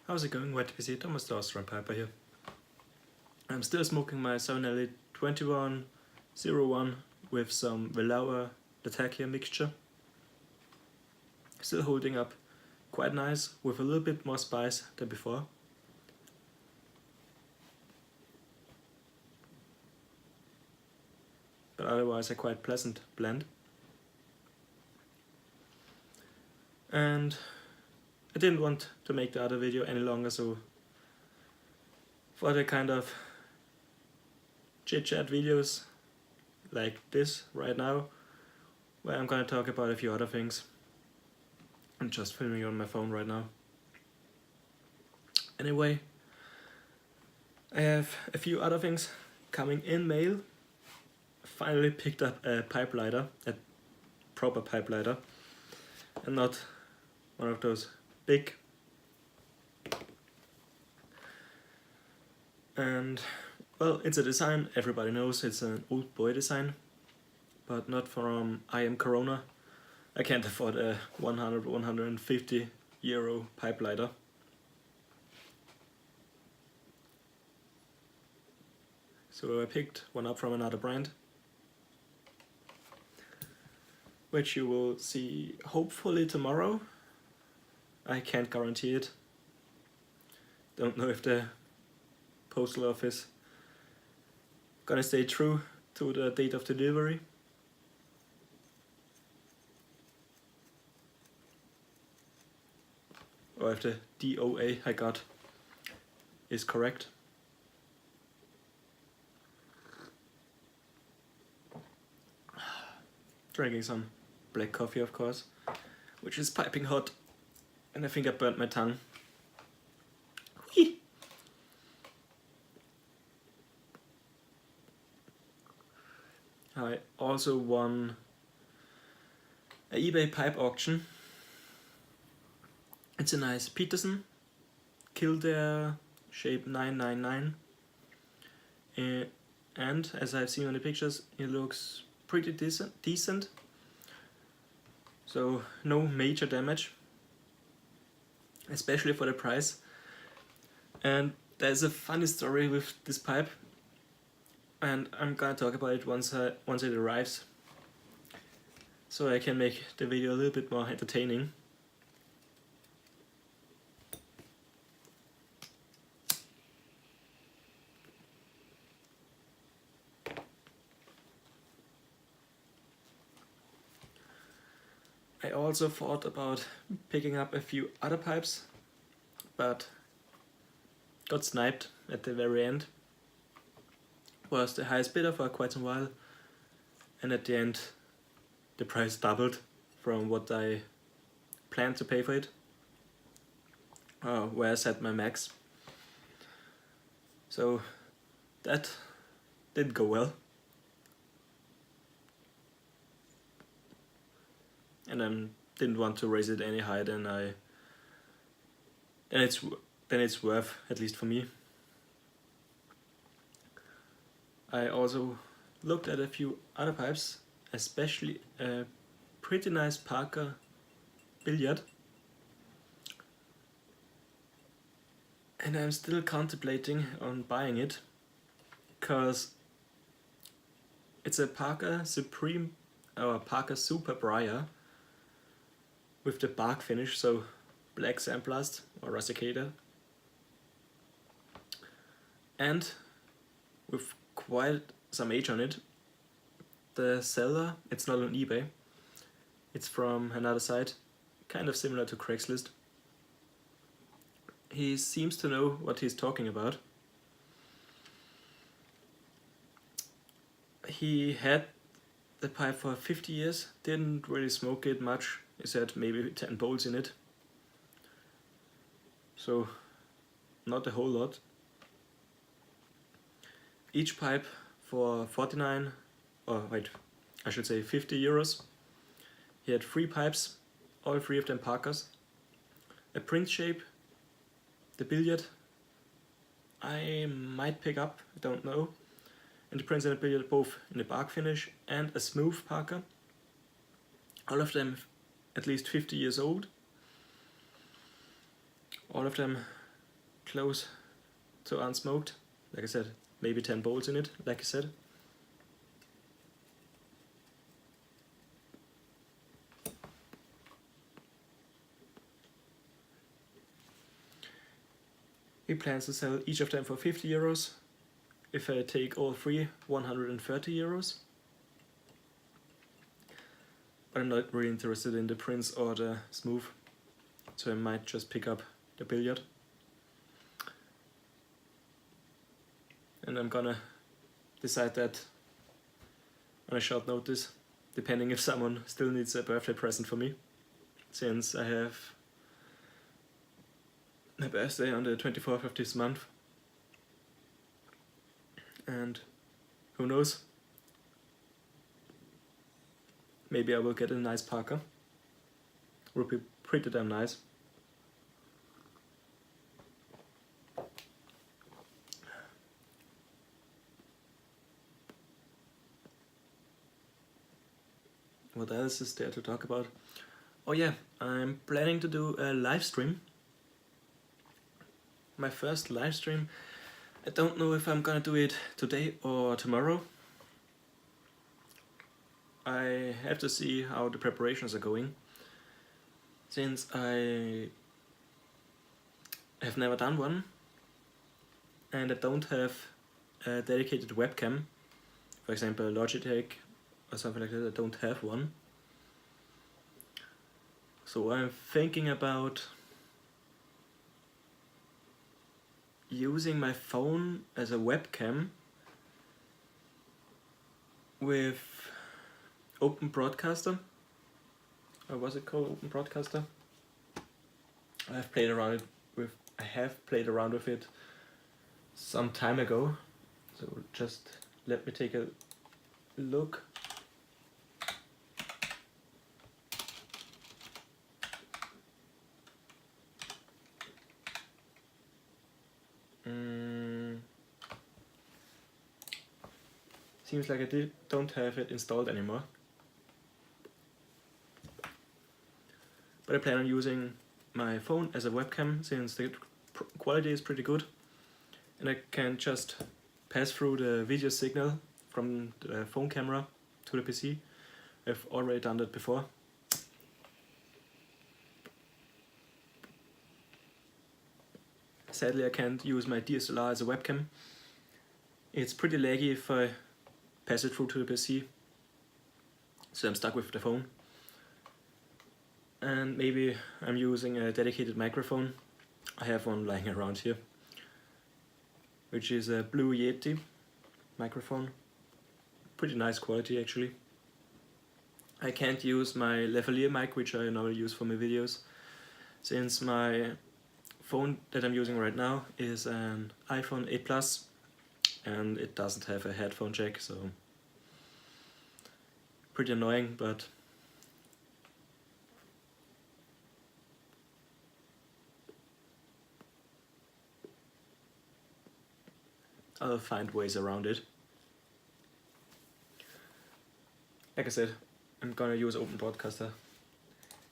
How's it going, Wet PC? Thomas the AustrianPiper here. I'm still smoking my 7LA2101 with some Velour Latakia mixture. Still holding up quite nice, with a little bit more spice than before. But otherwise a quite pleasant blend. And I didn't want to make the other video any longer, so for the kind of chit chat videos like this right now, where I'm gonna talk about a few other things. I'm just filming on my phone right now. Anyway, I have a few other things coming in mail. Finally picked up a pipe lighter, a proper pipe lighter, and not one of those big. And well, it's a design everybody knows, it's an old boy design, but not from I Am Corona. I can't afford a 150 euro pipe lighter. So I picked one up from another brand, which you will see hopefully tomorrow. I can't guarantee it. Don't know if the postal office gonna stay true to the date of delivery. Or if the DOA I got is correct. Drinking some black coffee, of course, which is piping hot, and I think I burnt my tongue. Whee! I also won an eBay pipe auction. It's a nice Peterson Kildare shape 999, and as I've seen on the pictures, it looks pretty decent. So no major damage, especially for the price. And there's a funny story with this pipe, and I'm gonna talk about it once it arrives, so I can make the video a little bit more entertaining. I also thought about picking up a few other pipes, but got sniped at the very end. Was the highest bidder for quite some while, and at the end the price doubled from what I planned to pay for it, where I set my max. So that didn't go well. And I didn't want to raise it any higher than it's worth, at least for me. I also looked at a few other pipes, especially a pretty nice Parker billiard, and I'm still contemplating on buying it, because it's a Parker Supreme or Parker Super Briar with the bark finish, so black sandblast or rusticator, and with quite some age on it. The seller, it's not on eBay, it's from another site, kind of similar to Craigslist. He seems to know what he's talking about. He had the pipe for 50 years, didn't really smoke it much. He said maybe 10 bowls in it, so not a whole lot. Each pipe for 49, or wait, I should say 50 euros. He had 3 pipes, all 3 of them Parkers. A print shape, the billiard, I might pick up, I don't know. And the prints and the billiard both in the bark finish, and a smooth Parker. All of them at least 50 years old. All of them close to unsmoked. Like I said, maybe 10 bolts in it, like I said. He plans to sell each of them for 50 euros. If I take all three, 130 euros. But I'm not really interested in the Prince or the Smooth, so I might just pick up the Billiard. And I'm gonna decide that on a short notice, depending if someone still needs a birthday present for me, since I have my birthday on the 24th of this month. And who knows, maybe I will get a nice parka. Would be pretty damn nice. What else is there to talk about? Oh yeah, I'm planning to do a live stream. My first live stream. I don't know if I'm gonna do it today or tomorrow. I have to see how the preparations are going, since I have never done one and I don't have a dedicated webcam. For example, Logitech or something like that, I don't have one. So I'm thinking about using my phone as a webcam with Open Broadcaster. Or was it called Open Broadcaster? I have played around with it some time ago. So just let me take a look. Seems like I don't have it installed anymore. But I plan on using my phone as a webcam, since the quality is pretty good. And I can just pass through the video signal from the phone camera to the PC. I've already done that before. Sadly, I can't use my DSLR as a webcam. It's pretty laggy if I pass it through to the PC, so I'm stuck with the phone. And maybe I'm using a dedicated microphone. I have one lying around here, which is a Blue Yeti microphone. Pretty nice quality actually. I can't use my lavalier mic, which I normally use for my videos, since my phone that I'm using right now is an iPhone 8 Plus and it doesn't have a headphone jack, so pretty annoying, but I'll find ways around it. Like I said, I'm gonna use Open Broadcaster.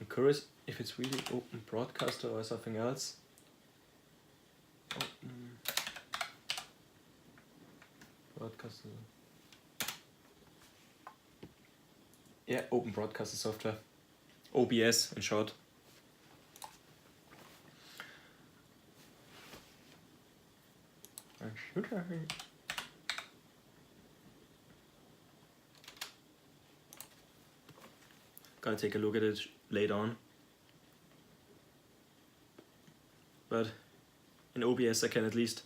I'm curious if it's really Open Broadcaster or something else. Broadcaster. Yeah, Open Broadcaster software. OBS in short. Should I? Gonna take a look at it later on. But in OBS I can at least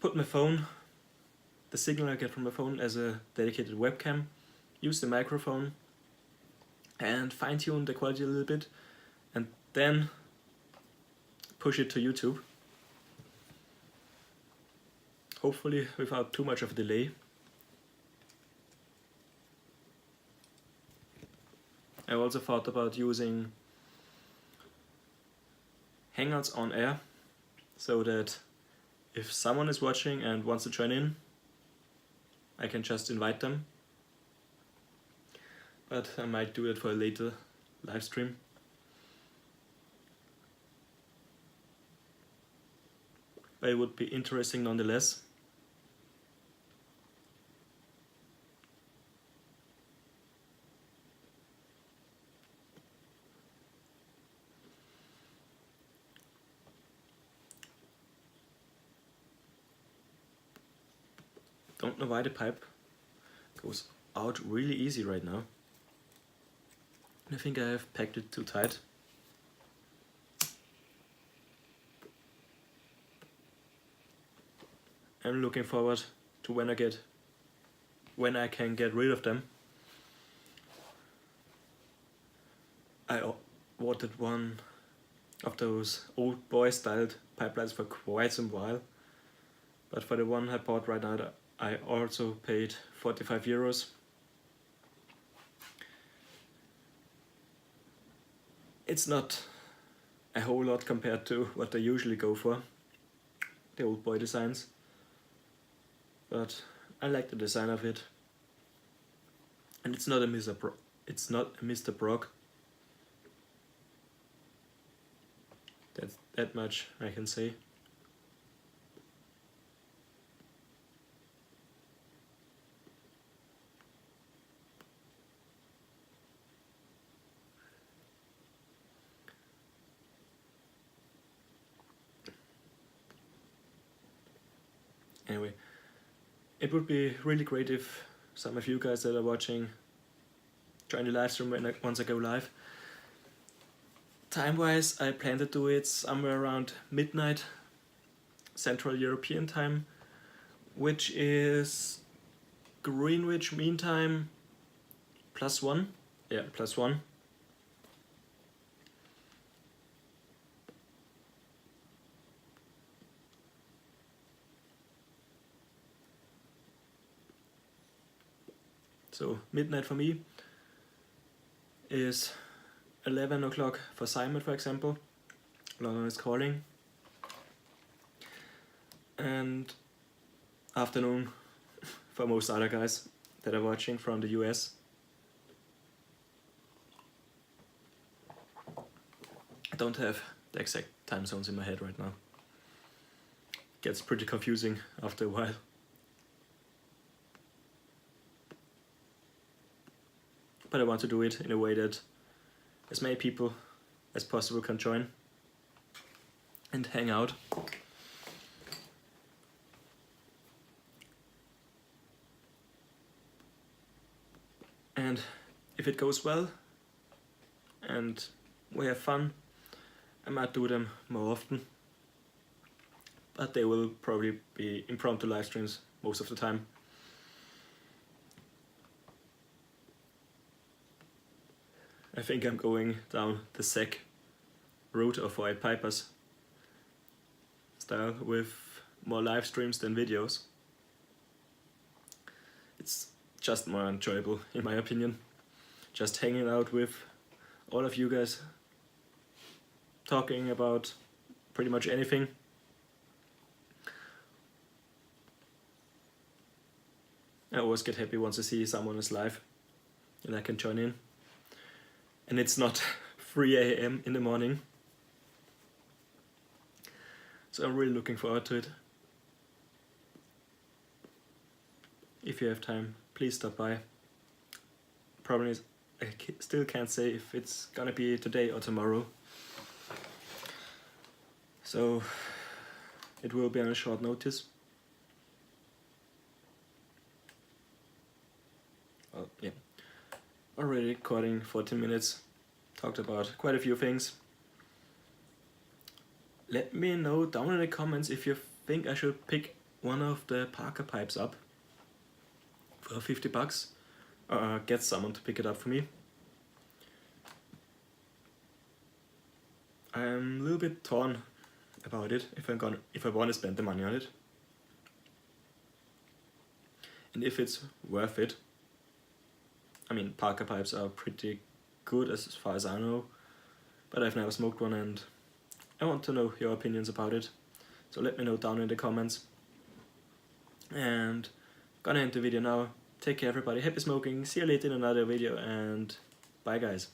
put my phone, the signal I get from my phone, as a dedicated webcam, use the microphone and fine-tune the quality a little bit, and then push it to YouTube. Hopefully without too much of a delay. I also thought about using Hangouts on air, so that if someone is watching and wants to join in, I can just invite them. But I might do it for a later live stream. but it would be interesting nonetheless. Don't know why the pipe goes out really easy right now. I think I have packed it too tight. I'm looking forward to when I can get rid of them. I wanted one of those old boy styled pipelines for quite some while, but for the one I bought right now I also paid 45 euros. It's not a whole lot compared to what they usually go for, the old boy designs, but I like the design of it. And it's not a Mr. Brock. That's that much I can say. Anyway, it would be really great if some of you guys that are watching join the live stream once I go live. Time-wise, I plan to do it somewhere around midnight Central European time, which is Greenwich Mean Time +1. Yeah, +1. So midnight for me is 11 o'clock for Simon, for example. London is calling. And afternoon for most other guys that are watching from the US. I don't have the exact time zones in my head right now. Gets pretty confusing after a while. But I want to do it in a way that as many people as possible can join and hang out. And if it goes well and we have fun, I might do them more often. But they will probably be impromptu live streams most of the time. I think I'm going down the SEC route of AustrianPipers style with more live streams than videos. It's just more enjoyable in my opinion. Just hanging out with all of you guys, talking about pretty much anything. I always get happy once I see someone is live and I can join in. And it's not 3 AM in the morning. So I'm really looking forward to it. If you have time, please stop by. Problem is, I still can't say if it's gonna be today or tomorrow. So it will be on a short notice. Well, yeah. Already recording 14 minutes, talked about quite a few things. Let me know down in the comments if you think I should pick one of the Parker pipes up for 50 bucks or get someone to pick it up for me. I'm a little bit torn about it, if I want to spend the money on it. And if it's worth it. I mean, Parker pipes are pretty good as far as I know, but I've never smoked one and I want to know your opinions about it. So let me know down in the comments. And gonna end the video now. Take care everybody, happy smoking, see you later in another video and bye guys.